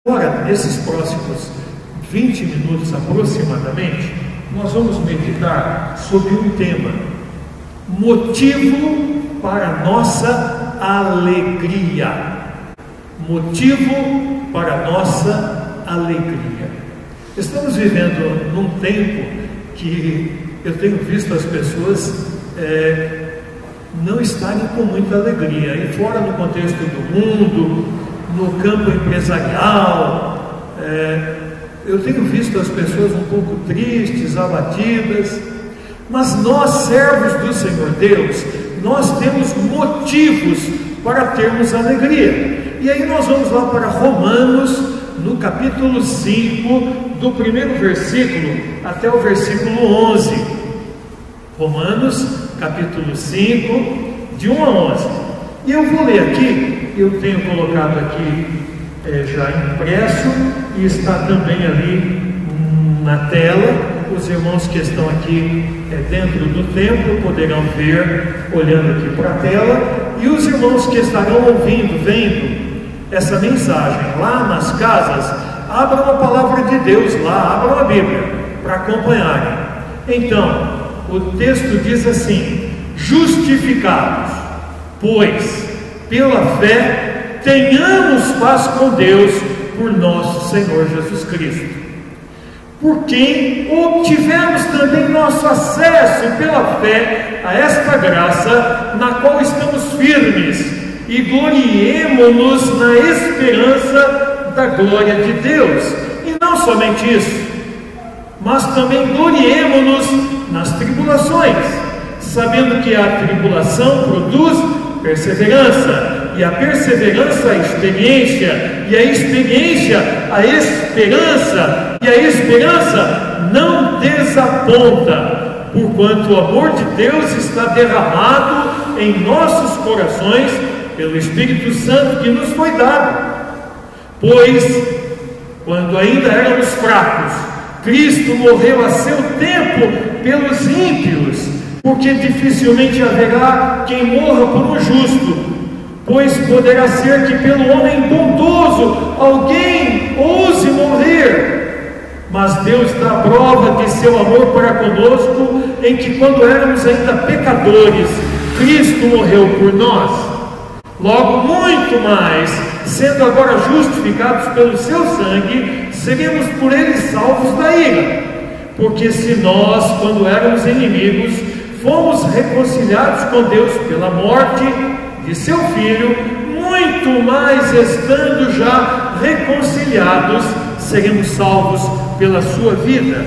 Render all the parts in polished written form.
Agora, nesses próximos 20 minutos aproximadamente, nós vamos meditar sobre um tema: motivo para nossa alegria. Motivo para nossa alegria. Estamos vivendo num tempo que eu tenho visto as pessoas não estarem com muita alegria, e fora no contexto do mundo, no campo empresarial, eu tenho visto as pessoas um pouco tristes, abatidas, mas nós, servos do Senhor Deus, nós temos motivos para termos alegria. E aí nós vamos lá para Romanos, no capítulo 5, do primeiro versículo até o versículo 11. Romanos, capítulo 5, de 1 a 11. E eu vou ler aqui, eu tenho colocado aqui já impresso, e está também ali na tela. Os irmãos que estão aqui dentro do templo poderão ver, olhando aqui para a tela, e os irmãos que estarão ouvindo, vendo essa mensagem lá nas casas, abram a palavra de Deus lá, abram a Bíblia para acompanharem. Então, o texto diz assim: justificados, pois, pela fé, tenhamos paz com Deus por nosso Senhor Jesus Cristo, por quem obtivemos também nosso acesso pela fé a esta graça, na qual estamos firmes, e gloriemo-nos na esperança da glória de Deus. E não somente isso, mas também gloriemo-nos nas tribulações, sabendo que a tribulação produz perseverança, e a perseverança a experiência, e a experiência a esperança, e a esperança não desaponta, porquanto o amor de Deus está derramado em nossos corações pelo Espírito Santo que nos foi dado. Pois, quando ainda éramos fracos, Cristo morreu a seu tempo pelos ímpios, porque dificilmente haverá quem morra por um justo, pois poderá ser que pelo homem bondoso alguém ouse morrer. Mas Deus dá prova de seu amor para conosco, em que quando éramos ainda pecadores, Cristo morreu por nós. Logo, muito mais, sendo agora justificados pelo seu sangue, seremos por ele salvos da ira. Porque se nós, quando éramos inimigos, fomos reconciliados com Deus pela morte de seu Filho, muito mais, estando já reconciliados, seremos salvos pela sua vida.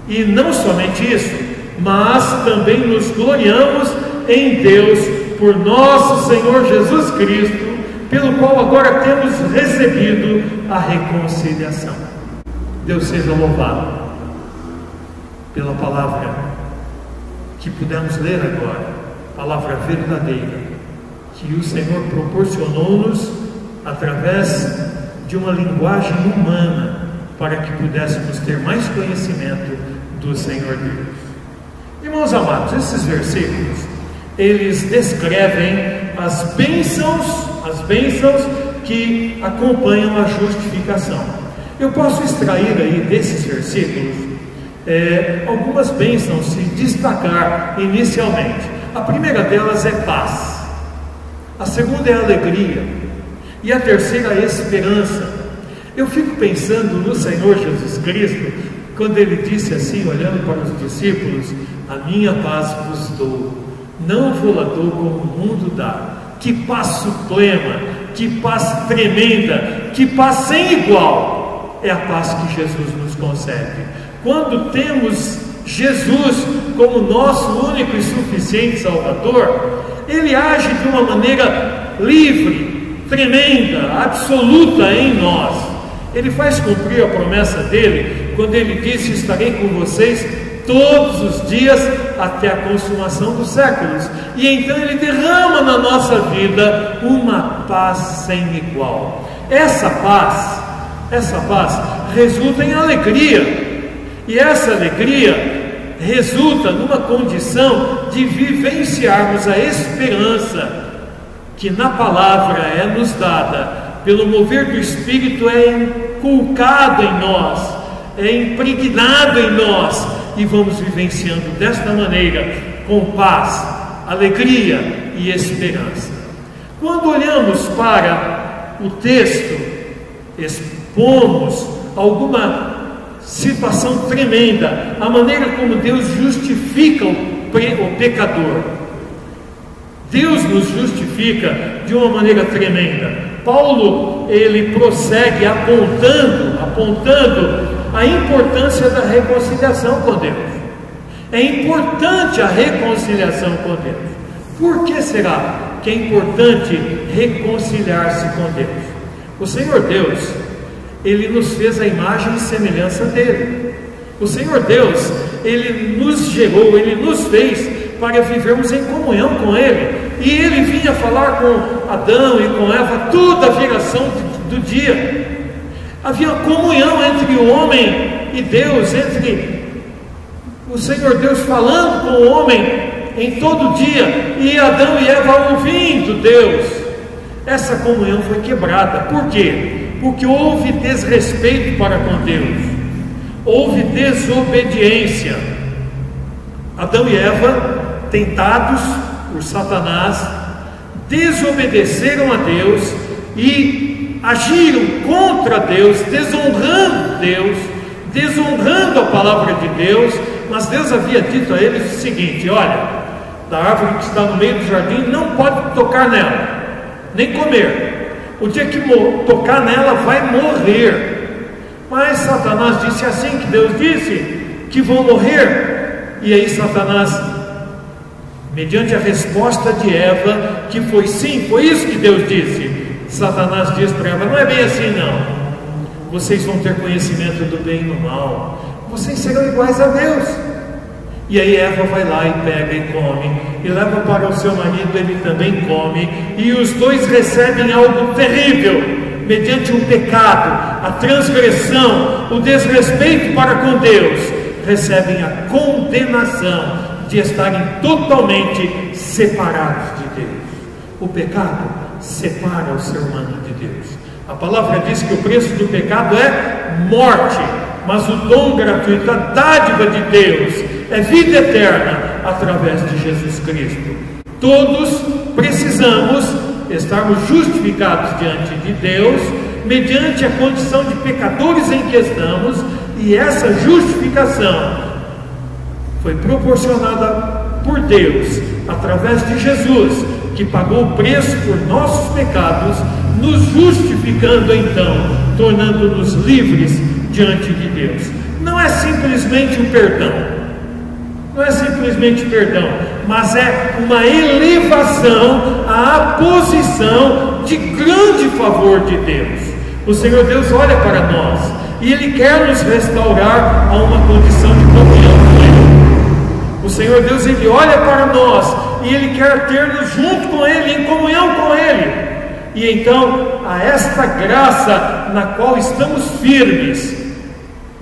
E não somente isso, mas também nos gloriamos em Deus por nosso Senhor Jesus Cristo, pelo qual agora temos recebido a reconciliação. Deus seja louvado pela palavra que pudemos ler agora, palavra verdadeira, que o Senhor proporcionou-nos através de uma linguagem humana, para que pudéssemos ter mais conhecimento do Senhor Deus. Irmãos amados, esses versículos, eles descrevem as bênçãos que acompanham a justificação. Eu posso extrair aí desses versículos algumas bênçãos, se destacar inicialmente. A primeira delas é paz, a segunda é alegria, e a terceira é esperança. Eu fico pensando no Senhor Jesus Cristo, quando ele disse assim, olhando para os discípulos: a minha paz vos dou, não vou-la dou como o mundo dá. Que paz suprema, que paz tremenda, que paz sem igual é a paz que Jesus nos concede. Quando temos Jesus como nosso único e suficiente Salvador, ele age de uma maneira livre, tremenda, absoluta em nós. Ele faz cumprir a promessa dele quando ele disse: estarei com vocês todos os dias até a consumação dos séculos. E então ele derrama na nossa vida uma paz sem igual. Essa paz resulta em alegria, e essa alegria resulta numa condição de vivenciarmos a esperança que na palavra é nos dada pelo mover do Espírito, é inculcado em nós, é impregnado em nós, e vamos vivenciando desta maneira, com paz, alegria e esperança. Quando olhamos para o texto, expomos alguma situação tremenda, a maneira como Deus justifica o pecador. Deus nos justifica de uma maneira tremenda. Paulo, ele prossegue apontando a importância da reconciliação com Deus. É importante a reconciliação com Deus. Por que será que é importante reconciliar-se com Deus? O Senhor Deus, Ele nos fez a imagem e semelhança dEle. O Senhor Deus, Ele nos gerou, Ele nos fez para vivermos em comunhão com Ele. E Ele vinha falar com Adão e com Eva toda a viração do dia. Havia comunhão entre o homem e Deus, entre o Senhor Deus falando com o homem em todo dia, e Adão e Eva ouvindo Deus. Essa comunhão foi quebrada. Por quê? Porque houve desrespeito para com Deus, houve desobediência. Adão e Eva, tentados por Satanás, desobedeceram a Deus e agiram contra Deus, desonrando a palavra de Deus. Mas Deus havia dito a eles o seguinte: olha, da árvore que está no meio do jardim não pode tocar nela, nem comer. O dia que tocar nela vai morrer. Mas Satanás disse: assim que Deus disse que vão morrer. E aí Satanás, mediante a resposta de Eva, que foi sim, foi isso que Deus disse, Satanás diz para Eva: não é bem assim não. Vocês vão ter conhecimento do bem e do mal, vocês serão iguais a Deus. E aí Eva vai lá e pega e come, e leva para o seu marido, ele também come, e os dois recebem algo terrível, mediante o pecado, a transgressão, o desrespeito para com Deus, recebem a condenação de estarem totalmente separados de Deus. O pecado separa o ser humano de Deus. A palavra diz que o preço do pecado é morte, mas o dom gratuito, a dádiva de Deus, é vida eterna através de Jesus Cristo. Todos precisamos estarmos justificados diante de Deus, mediante a condição de pecadores em que estamos, e essa justificação foi proporcionada por Deus através de Jesus, que pagou o preço por nossos pecados, nos justificando então, tornando-nos livres diante de Deus. Não é simplesmente um perdão, não é simplesmente perdão, mas é uma elevação à posição de grande favor de Deus. O Senhor Deus olha para nós e Ele quer nos restaurar a uma condição de comunhão com Ele. O Senhor Deus, Ele olha para nós e Ele quer ter-nos junto com Ele, em comunhão com Ele. E então, a esta graça na qual estamos firmes,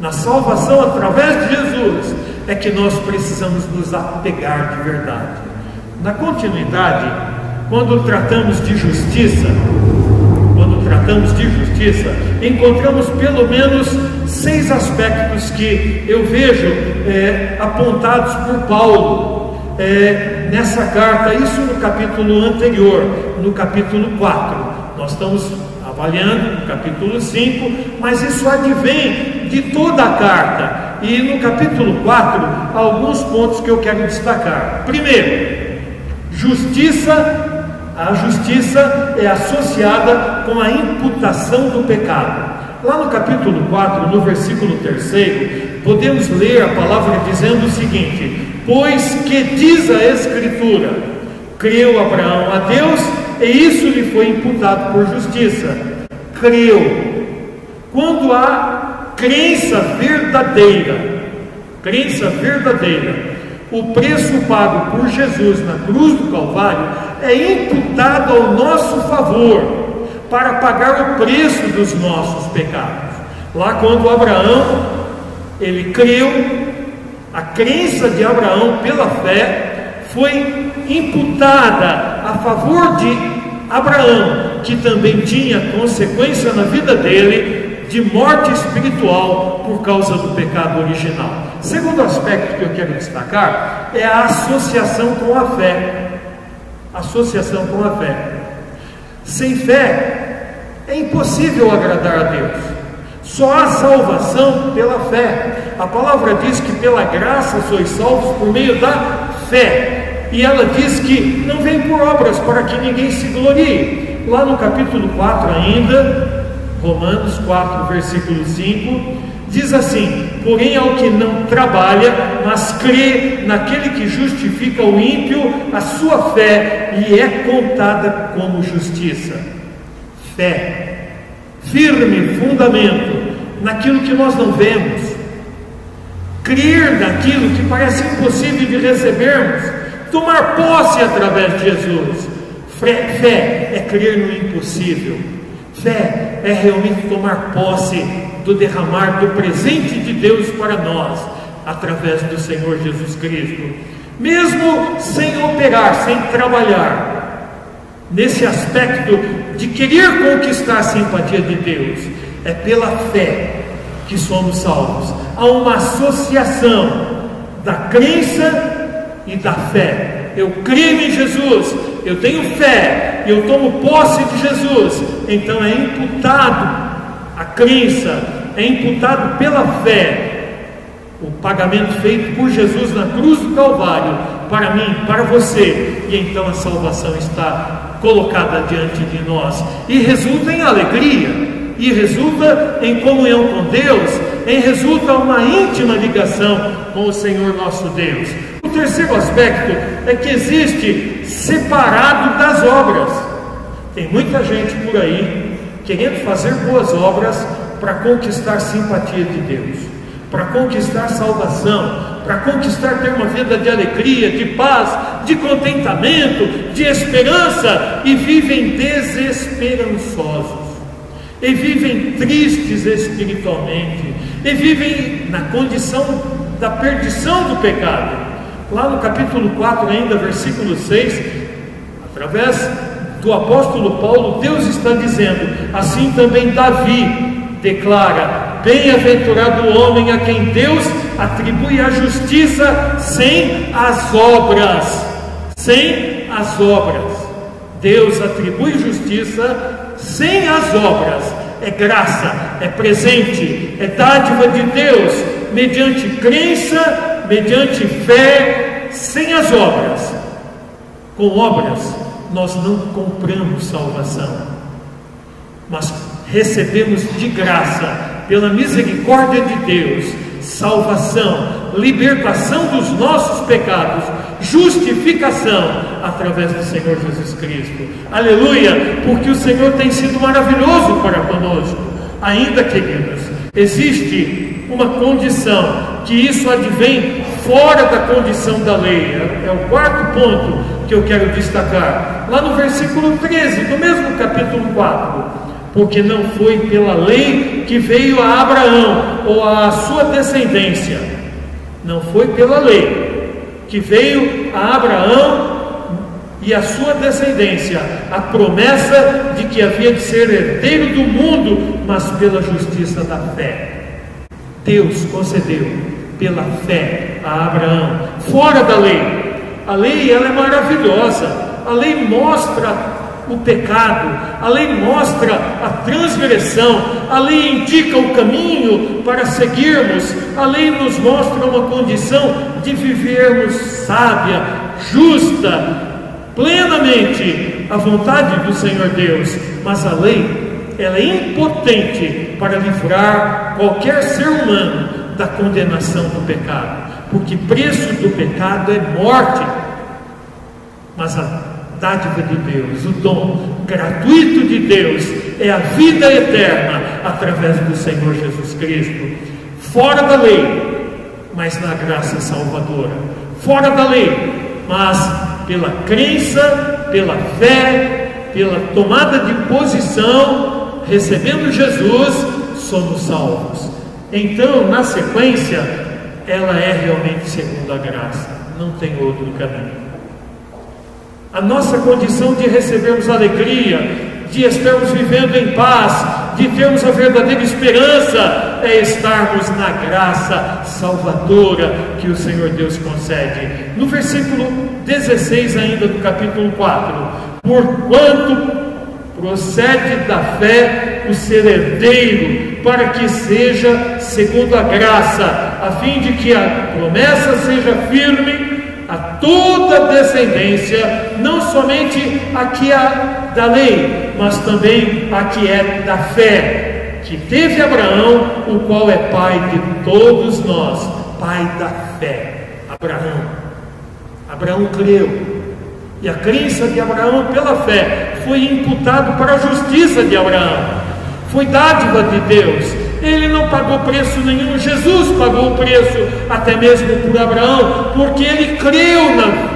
na salvação através de Jesus, é que nós precisamos nos apegar de verdade. Na continuidade, quando tratamos de justiça, encontramos pelo menos 6 aspectos que eu vejo apontados por Paulo nessa carta, isso no capítulo anterior, no capítulo 4. Nós estamos avaliando no capítulo 5, mas isso advém de toda a carta. E no capítulo 4, há alguns pontos que eu quero destacar. Primeiro, justiça. A justiça é associada com a imputação do pecado. Lá no capítulo 4, no versículo 3, podemos ler a palavra dizendo o seguinte: pois que diz a Escritura, creu Abraão a Deus, e isso lhe foi imputado por justiça. Creu. Quando há crença verdadeira, o preço pago por Jesus na cruz do Calvário é imputado ao nosso favor, para pagar o preço dos nossos pecados. Lá quando Abraão, ele creu, a crença de Abraão pela fé foi imputada a favor de Abraão, que também tinha consequência na vida dele de morte espiritual por causa do pecado original. Segundo aspecto que eu quero destacar é a associação com a fé. Associação com a fé. Sem fé é impossível agradar a Deus. Só há salvação pela fé. A palavra diz que pela graça sois salvos por meio da fé. E ela diz que não vem por obras para que ninguém se glorie. Lá no capítulo 4 ainda, Romanos 4, versículo 5, diz assim: porém ao que não trabalha, mas crê naquele que justifica o ímpio, a sua fé lhe é contada como justiça. Fé, firme fundamento naquilo que nós não vemos, crer naquilo que parece impossível de recebermos, tomar posse através de Jesus. Fé é crer no impossível. Fé é realmente tomar posse do derramar do presente de Deus para nós, através do Senhor Jesus Cristo. Mesmo sem operar, sem trabalhar, nesse aspecto de querer conquistar a simpatia de Deus, é pela fé que somos salvos. Há uma associação da crença e da fé. Eu creio em Jesus, eu tenho fé, eu tomo posse de Jesus, então é imputado a crença, é imputado pela fé o pagamento feito por Jesus na cruz do Calvário, para mim, para você, e então a salvação está colocada diante de nós, e resulta em alegria, e resulta em comunhão com Deus, e resulta uma íntima ligação com o Senhor nosso Deus. O terceiro aspecto é que existe separado das obras. Tem muita gente por aí querendo fazer boas obras para conquistar simpatia de Deus, para conquistar salvação, para conquistar ter uma vida de alegria, de paz, de contentamento, de esperança, e vivem desesperançosos, e vivem tristes espiritualmente, e vivem na condição da perdição do pecado. Lá no capítulo 4 ainda, versículo 6, através do apóstolo Paulo, Deus está dizendo, assim também Davi declara: bem-aventurado o homem a quem Deus atribui a justiça sem as obras. Sem as obras. Deus atribui justiça sem as obras. É graça, é presente, é dádiva de Deus, mediante crença, mediante fé, sem as obras. Com obras nós não compramos salvação, mas recebemos de graça, pela misericórdia de Deus, salvação, libertação dos nossos pecados, justificação através do Senhor Jesus Cristo. Aleluia! Porque o Senhor tem sido maravilhoso para conosco. Ainda, queridos, existe uma condição, que isso advém fora da condição da lei. É o quarto ponto que eu quero destacar. Lá no versículo 13, do mesmo capítulo 4. Porque não foi pela lei que veio a Abraão ou a sua descendência. Não foi pela lei que veio a Abraão e a sua descendência a promessa de que havia de ser herdeiro do mundo, mas pela justiça da fé. Deus concedeu pela fé a Abraão, fora da lei. A lei, ela é maravilhosa. A lei mostra o pecado, a lei mostra a transgressão, a lei indica o caminho para seguirmos, a lei nos mostra uma condição de vivermos sábia, justa, plenamente a vontade do Senhor Deus. Mas a lei, ela é impotente para livrar qualquer ser humano da condenação do pecado, porque preço do pecado é morte. Mas a dádiva de Deus, o dom gratuito de Deus, é a vida eterna através do Senhor Jesus Cristo. Fora da lei, mas na graça salvadora. Fora da lei, mas pela crença, pela fé, pela tomada de posição, recebendo Jesus, somos salvos. Então, na sequência, ela é realmente segundo a graça, não tem outro caminho. A nossa condição de recebermos alegria, de estarmos vivendo em paz, de termos a verdadeira esperança, é estarmos na graça salvadora que o Senhor Deus concede. No versículo 16 ainda do capítulo 4, porquanto procede da fé o ser herdeiro, para que seja segundo a graça, a fim de que a promessa seja firme a toda descendência, não somente a que é da lei, mas também a que é da fé, que teve Abraão, o qual é pai de todos nós, pai da fé. Abraão creu, e a crença de Abraão pela fé foi imputado para a justiça de Abraão, foi dádiva de Deus. Ele não pagou preço nenhum, Jesus pagou o preço até mesmo por Abraão, porque ele creu na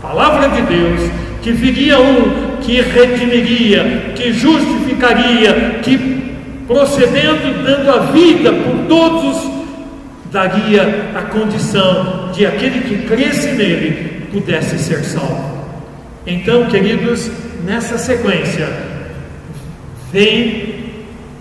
palavra de Deus, que viria um que redimiria, que justificaria, que procedendo, dando a vida por todos, daria a condição de aquele que cresce nele pudesse ser salvo. Então, queridos, nessa sequência vem,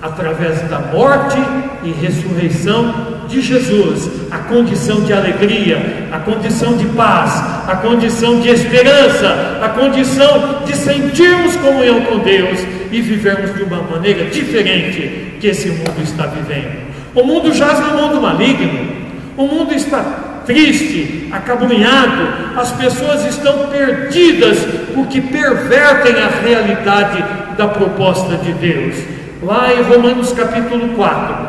através da morte e ressurreição de Jesus, a condição de alegria, a condição de paz, a condição de esperança, a condição de sentirmos comunhão com Deus e vivermos de uma maneira diferente que esse mundo está vivendo. O mundo jaz no mundo maligno, o mundo está triste, acabrunhado, as pessoas estão perdidas porque pervertem a realidade da proposta de Deus. Lá em Romanos capítulo 4,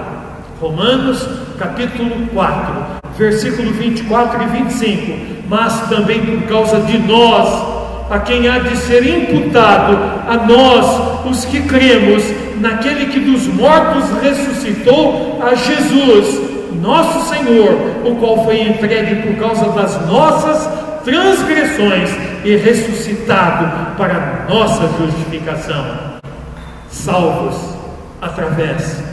versículo 24 e 25, mas também por causa de nós, a quem há de ser imputado, a nós, os que cremos naquele que dos mortos ressuscitou, a Jesus, nosso Senhor, o qual foi entregue por causa das nossas transgressões e ressuscitado para a nossa justificação. Salvos através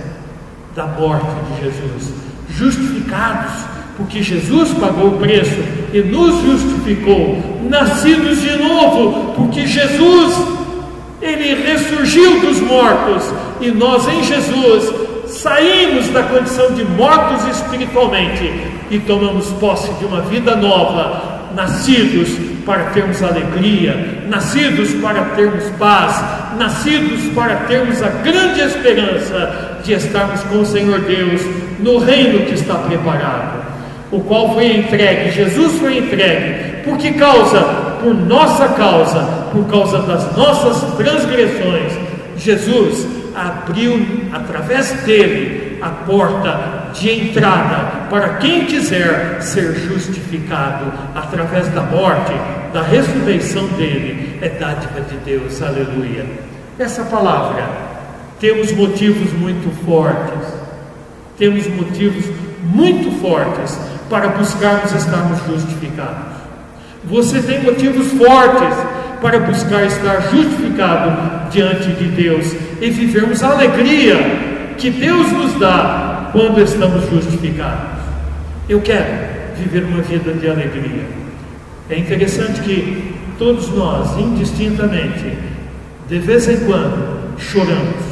da morte de Jesus, justificados porque Jesus pagou o preço e nos justificou, nascidos de novo porque Jesus, ele ressurgiu dos mortos, e nós em Jesus saímos da condição de mortos espiritualmente e tomamos posse de uma vida nova, nascidos para termos alegria, nascidos para termos paz, nascidos para termos a grande esperança de estarmos com o Senhor Deus no reino que está preparado, o qual foi entregue, Jesus foi entregue, por que causa? Por nossa causa, por causa das nossas transgressões. Jesus abriu, através dele, a porta de entrada para quem quiser ser justificado através da morte, da ressurreição dele. É dádiva de Deus, aleluia. Essa palavra, temos motivos muito fortes para buscarmos estarmos justificados. Você tem motivos fortes para buscar estar justificado diante de Deus e vivermos a alegria que Deus nos dá quando estamos justificados. Eu quero viver uma vida de alegria. É interessante que todos nós, indistintamente, de vez em quando, choramos.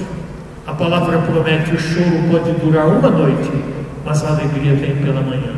A palavra promete: o choro pode durar uma noite, mas a alegria vem pela manhã.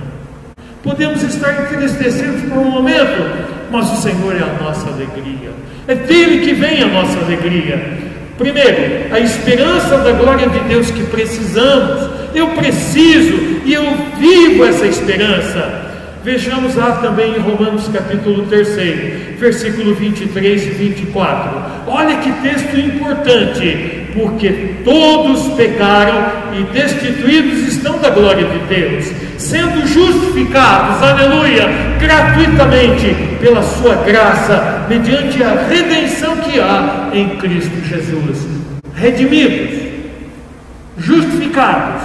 Podemos estar entristecidos por um momento, mas o Senhor é a nossa alegria. É dele que vem a nossa alegria. Primeiro, a esperança da glória de Deus que precisamos. Eu preciso e eu vivo essa esperança. Vejamos lá também em Romanos capítulo 3, versículo 23 e 24. Olha que texto importante. Porque todos pecaram e destituídos estão da glória de Deus, sendo justificados, aleluia, gratuitamente pela sua graça, mediante a redenção que há em Cristo Jesus. Redimidos, justificados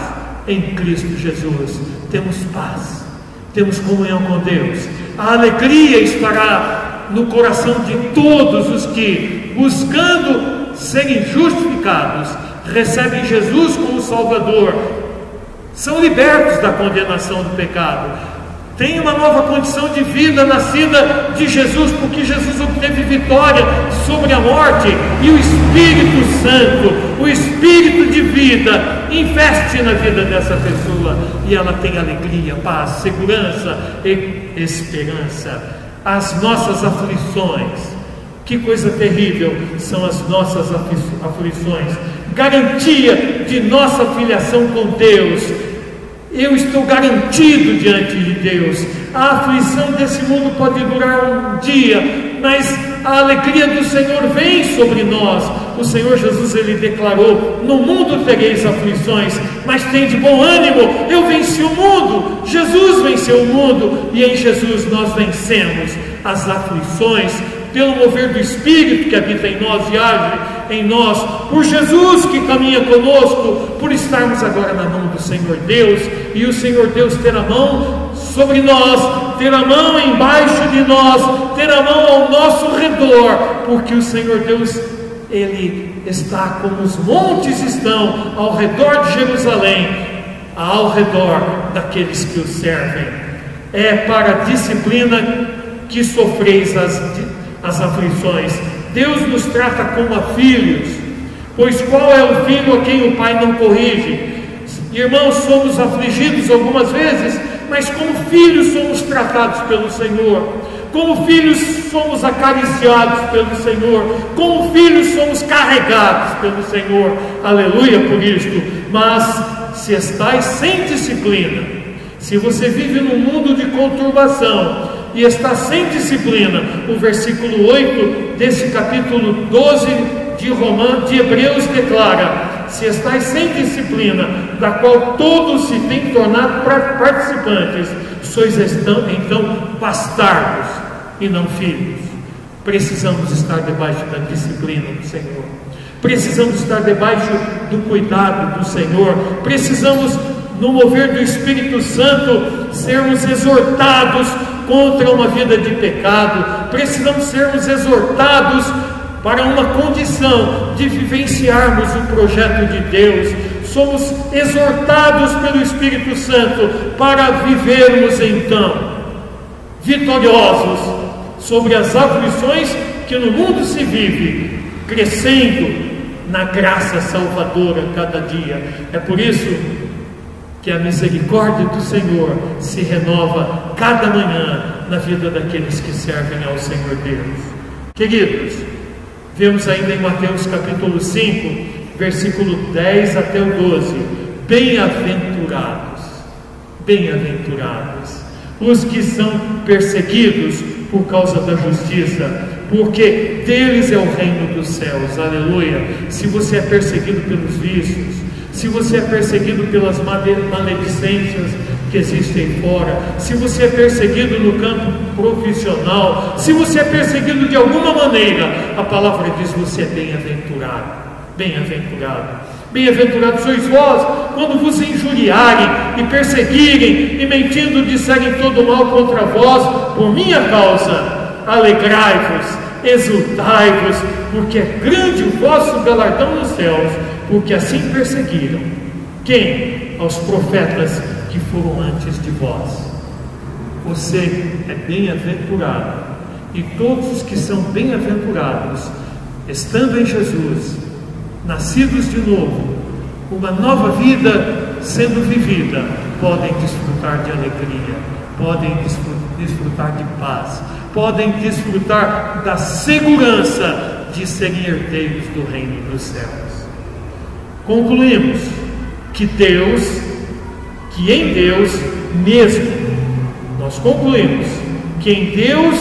em Cristo Jesus, temos paz, temos comunhão com Deus. A alegria estará no coração de todos os que, buscando serem justificados, recebem Jesus como Salvador, são libertos da condenação do pecado, tem uma nova condição de vida nascida de Jesus, porque Jesus obteve vitória sobre a morte, e o Espírito Santo, o Espírito de vida, investe na vida dessa pessoa, e ela tem alegria, paz, segurança e esperança. As nossas aflições, que coisa terrível são as nossas aflições, garantia de nossa filiação com Deus. Eu estou garantido diante de Deus. A aflição desse mundo pode durar um dia, mas a alegria do Senhor vem sobre nós. O Senhor Jesus, Ele declarou: no mundo tereis aflições, mas tende bom ânimo, eu venci o mundo. Jesus venceu o mundo, e em Jesus nós vencemos as aflições, pelo mover do Espírito que habita em nós e age em nós, por Jesus que caminha conosco, por estarmos agora na mão do Senhor Deus, e o Senhor Deus ter a mão sobre nós, ter a mão embaixo de nós, ter a mão ao nosso redor, porque o Senhor Deus, Ele está como os montes estão ao redor de Jerusalém, ao redor daqueles que o servem. É para a disciplina que sofreis as aflições. Deus nos trata como a filhos, pois qual é o filho a quem o pai não corrige? Irmãos, somos afligidos algumas vezes, mas como filhos somos tratados pelo Senhor, como filhos somos acariciados pelo Senhor, como filhos somos carregados pelo Senhor, aleluia por isto. Mas se estais sem disciplina, se você vive num mundo de conturbação e está sem disciplina, o versículo 8 desse capítulo 12 de Hebreus declara: se estáis sem disciplina, da qual todos se têm tornado participantes, sois então bastardos e não filhos. Precisamos estar debaixo da disciplina do Senhor, precisamos estar debaixo do cuidado do Senhor, precisamos, no mover do Espírito Santo, sermos exortados contra uma vida de pecado, precisamos sermos exortados para uma condição de vivenciarmos o projeto de Deus, somos exortados pelo Espírito Santo para vivermos então vitoriosos sobre as aflições que no mundo se vive, crescendo na graça salvadora cada dia. É por isso que a misericórdia do Senhor se renova cada manhã na vida daqueles que servem ao Senhor Deus. Queridos, vemos ainda em Mateus capítulo 5, versículo 10 até o 12: bem-aventurados, bem-aventurados os que são perseguidos por causa da justiça, porque deles é o reino dos céus, aleluia. Se você é perseguido pelos vícios, se você é perseguido pelas maledicências que existem fora, se você é perseguido no campo profissional, se você é perseguido de alguma maneira, a palavra diz: você é bem-aventurado, bem-aventurado. Bem-aventurados sois vós, quando vos injuriarem e perseguirem, e mentindo disserem todo mal contra vós, por minha causa. Alegrai-vos, exultai-vos, porque é grande o vosso galardão nos céus, porque assim perseguiram quem? Aos profetas que foram antes de vós. Você é bem-aventurado, e todos os que são bem-aventurados, estando em Jesus, nascidos de novo, uma nova vida sendo vivida, podem desfrutar de alegria, podem desfrutar de paz, podem desfrutar da segurança de serem herdeiros do reino dos céus. Concluímos que em Deus mesmo, nós concluímos que em Deus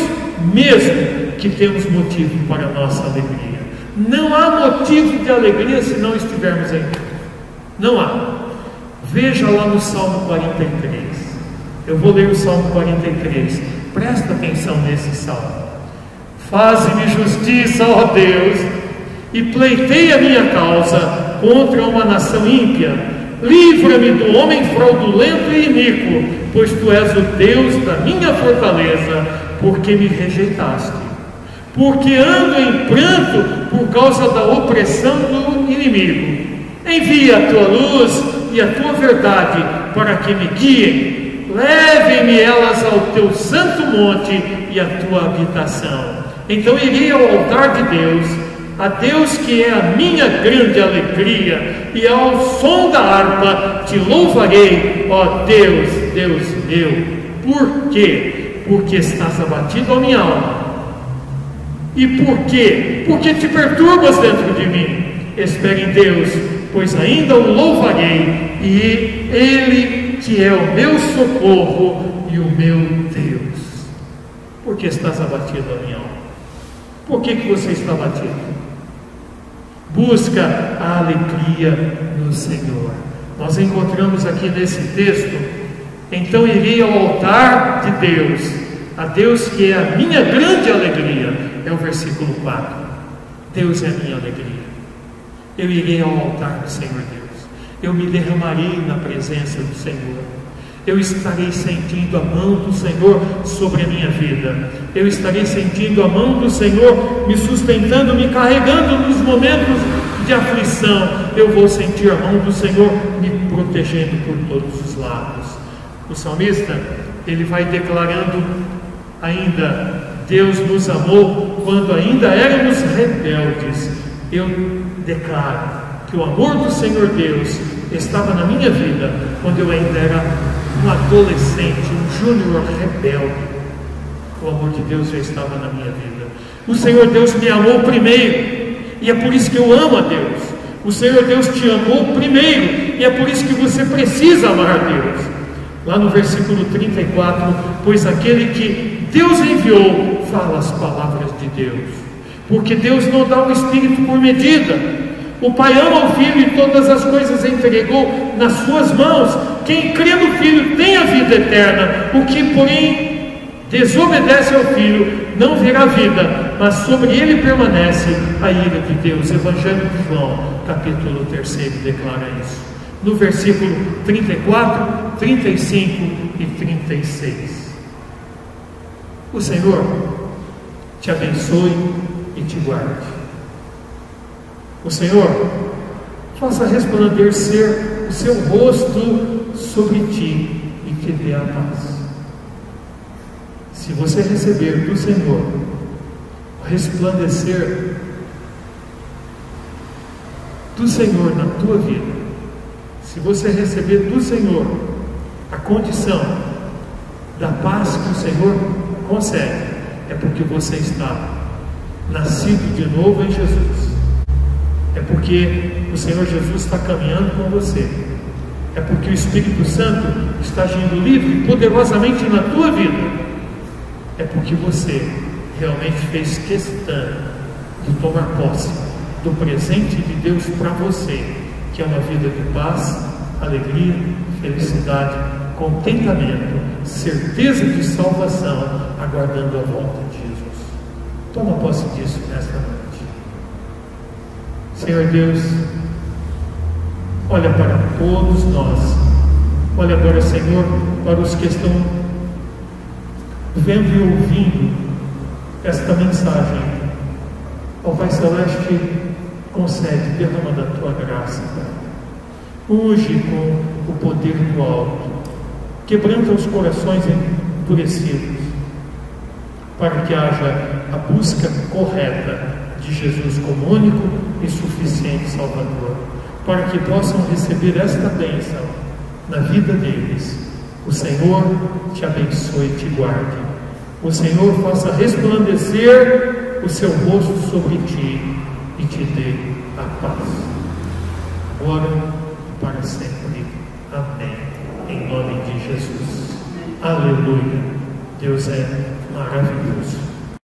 mesmo que temos motivo para a nossa alegria. Não há motivo de alegria se não estivermos em Deus. Não há. Veja lá no Salmo 43. Eu vou ler o Salmo 43. Presta atenção nesse salmo. Faze-me justiça, ó Deus, e pleiteia a minha causa contra uma nação ímpia. Livra-me do homem fraudulento e iníquo, pois tu és o Deus da minha fortaleza, porque me rejeitaste. Porque ando em pranto por causa da opressão do inimigo. Envia a tua luz e a tua verdade para que me guiem. levem-me elas ao teu santo monte e à tua habitação. Então irei ao altar de Deus, a Deus que é a minha grande alegria, e ao som da harpa te louvarei, ó Deus, Deus meu. Por quê? Porque estás abatido, ó minha alma. E por quê? Porque te perturbas dentro de mim. Espere em Deus, pois ainda o louvarei, e Ele que é o meu socorro e o meu Deus. Por que estás abatido, ó minha alma? Por que você está abatido? Busca a alegria no Senhor. Nós encontramos aqui nesse texto: então irei ao altar de Deus, a Deus que é a minha grande alegria. É o versículo 4. Deus é a minha alegria. Eu irei ao altar do Senhor Deus. Eu me derramarei na presença do Senhor. Eu estarei sentindo a mão do Senhor sobre a minha vida. Eu estarei sentindo a mão do Senhor me sustentando, me carregando nos momentos de aflição. Eu vou sentir a mão do Senhor me protegendo por todos os lados. O salmista, ele vai declarando ainda: Deus nos amou quando ainda éramos rebeldes. Eu declaro que o amor do Senhor Deus estava na minha vida quando eu ainda era um adolescente, um júnior rebelde. O amor de Deus já estava na minha vida. O Senhor Deus me amou primeiro, e é por isso que eu amo a Deus. O Senhor Deus te amou primeiro, e é por isso que você precisa amar a Deus. Lá no versículo 34, pois aquele que Deus enviou fala as palavras de Deus, porque Deus não dá o Espírito por medida. O Pai ama o Filho e todas as coisas entregou nas suas mãos. Quem crê no Filho tem a vida eterna. O que, porém, desobedece ao Filho não verá vida, mas sobre ele permanece a ira de Deus. Evangelho de João, capítulo 3, declara isso. No versículo 34, 35 e 36. O Senhor te abençoe e te guarde. O Senhor faça resplandecer o seu rosto sobre ti e te dê a paz. Se você receber do Senhor o resplandecer do Senhor na tua vida, se você receber do Senhor a condição da paz que o Senhor concede, é porque você está nascido de novo em Jesus. É porque o Senhor Jesus está caminhando com você. É porque o Espírito Santo está agindo livre e poderosamente na tua vida. É porque você realmente fez questão de tomar posse do presente de Deus para você, que é uma vida de paz, alegria, felicidade, contentamento, certeza de salvação, aguardando a volta de Jesus. Toma posse disso nesta noite. Senhor Deus, olha para todos nós. Olha agora, Senhor, para os que estão vendo e ouvindo esta mensagem. Ó Pai Celeste, concede, derrama da Tua graça, Pai. Unge com o poder do alto. Quebranta os corações endurecidos, para que haja a busca correta de Jesus como único e suficiente Salvador, para que possam receber esta bênção na vida deles. O Senhor te abençoe e te guarde. O Senhor faça resplandecer o seu rosto sobre ti e te dê a paz, agora e para sempre. Amém. Em nome de Jesus. Aleluia. Deus é maravilhoso.